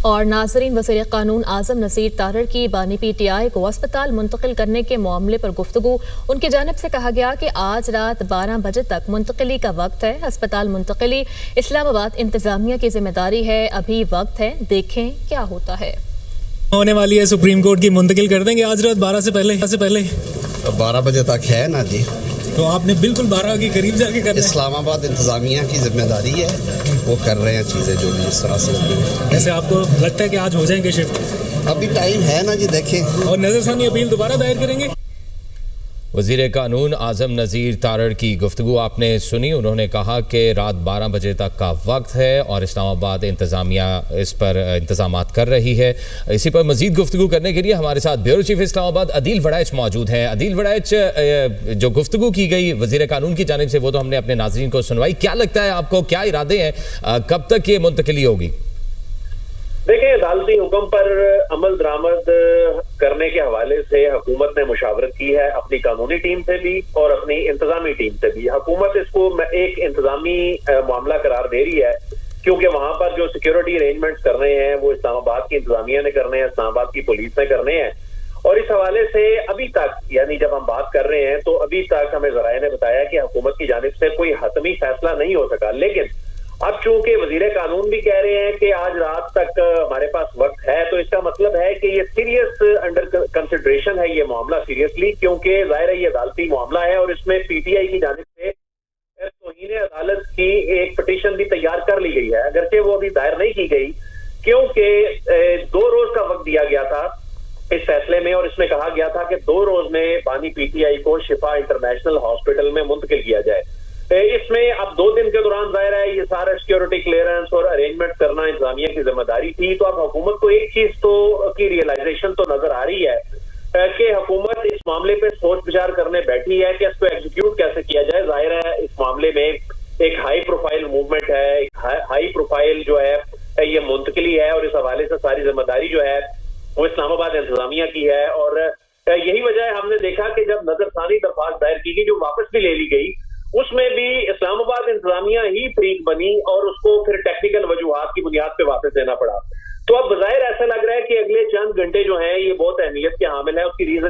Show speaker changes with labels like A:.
A: اور ناظرین، وزیر قانون اعظم نذیر تارڑ کی بانی پی ٹی آئی کو اسپتال منتقل کرنے کے معاملے پر گفتگو۔ ان کی جانب سے کہا گیا کہ آج رات 12 بجے تک منتقلی کا وقت ہے۔ اسپتال منتقلی اسلام آباد انتظامیہ کی ذمہ داری ہے، ابھی وقت ہے، دیکھیں کیا ہوتا ہے۔
B: ہونے والی ہے سپریم کورٹ کی، منتقل کر دیں گے آج رات 12 سے پہلے
C: 12 بجے تک ہے نا جی،
B: تو آپ نے بالکل 12 کے قریب جا کے کرنا ہے۔
C: اسلام آباد انتظامیہ کی ذمہ داری ہے، وہ کر رہے ہیں چیزیں جو بھی اس طرح سے ہوتی ہیں۔
B: ایسے آپ کو لگتا ہے کہ آج ہو جائیں گے شفٹ؟
C: ابھی ٹائم ہے نا جی، دیکھیں۔
B: اور نظر ثانی اپیل دوبارہ دائر کریں گے؟
D: وزیر قانون اعظم نذیر تارڑ کی گفتگو آپ نے سنی۔ انہوں نے کہا کہ رات 12 بجے تک کا وقت ہے اور اسلام آباد انتظامیہ اس پر انتظامات کر رہی ہے۔ اسی پر مزید گفتگو کرنے کے لیے ہمارے ساتھ بیورو چیف اسلام آباد عدیل وڑائچ موجود ہیں۔ عدیل وڑائچ، جو گفتگو کی گئی وزیر قانون کی جانب سے وہ تو ہم نے اپنے ناظرین کو سنوائی، کیا لگتا ہے آپ کو، کیا ارادے ہیں، کب تک یہ منتقلی ہوگی؟
E: دیکھیں، عدالتی حکم پر عمل درآمد کرنے کے حوالے سے حکومت نے مشاورت کی ہے، اپنی قانونی ٹیم سے بھی اور اپنی انتظامی ٹیم سے بھی۔ حکومت اس کو ایک انتظامی معاملہ قرار دے رہی ہے کیونکہ وہاں پر جو سیکیورٹی ارینجمنٹس کر رہے ہیں وہ اسلام آباد کی انتظامیہ نے کرنے ہیں، اسلام آباد کی پولیس نے کرنے ہیں۔ اور اس حوالے سے ابھی تک، یعنی جب ہم بات کر رہے ہیں تو ابھی تک ہمیں ذرائع نے بتایا کہ حکومت کی جانب سے کوئی حتمی فیصلہ نہیں ہو سکا، لیکن اب چونکہ وزیر قانون بھی کہہ رہے ہیں کہ آج رات تک ہمارے پاس وقت ہے، تو اس کا مطلب ہے کہ یہ سیریس انڈر کنسیڈریشن ہے یہ معاملہ، سیریسلی، کیونکہ ظاہر ہے یہ عدالتی معاملہ ہے اور اس میں پی ٹی آئی کی جانب سے توہین عدالت کی ایک پٹیشن بھی تیار کر لی گئی ہے، اگرچہ وہ ابھی دائر نہیں کی گئی کیونکہ 2 روز کا وقت دیا گیا تھا اس فیصلے میں، اور اس میں کہا گیا تھا کہ 2 روز میں بانی پی ٹی آئی کو شفا انٹرنیشنل ہاسپٹل میں منتقل کیا جائے۔ اس میں اب 2 دن کے دوران ظاہر ہے یہ سارا سیکیورٹی کلیئرنس اور ارینجمنٹ کرنا انتظامیہ کی ذمہ داری تھی، تو اب حکومت کو ایک چیز تو کی ریئلائزیشن تو نظر آ رہی ہے کہ حکومت اس معاملے پہ سوچ بچار کرنے بیٹھی ہے کہ اس کو ایگزیکیوٹ کیسے کیا جائے۔ ظاہر ہے اس معاملے میں ایک ہائی پروفائل موومنٹ ہے، ایک ہائی پروفائل جو ہے یہ منتقلی ہے، اور اس حوالے سے ساری ذمہ داری جو ہے وہ اسلام آباد انتظامیہ کی ہے۔ اور یہی وجہ ہے ہم نے دیکھا کہ جب نظر ثانی درخواست دائر کی گئی جو واپس بھی لے لی گئی، اس میں بھی اسلام آباد انتظامیہ ہی فریق بنی اور اس کو پھر ٹیکنیکل وجوہات کی بنیاد پہ واپس دینا پڑا۔ تو اب بظاہر ایسا لگ رہا ہے کہ اگلے چند گھنٹے جو ہیں یہ بہت اہمیت کے حامل ہے۔ اس کی ریزن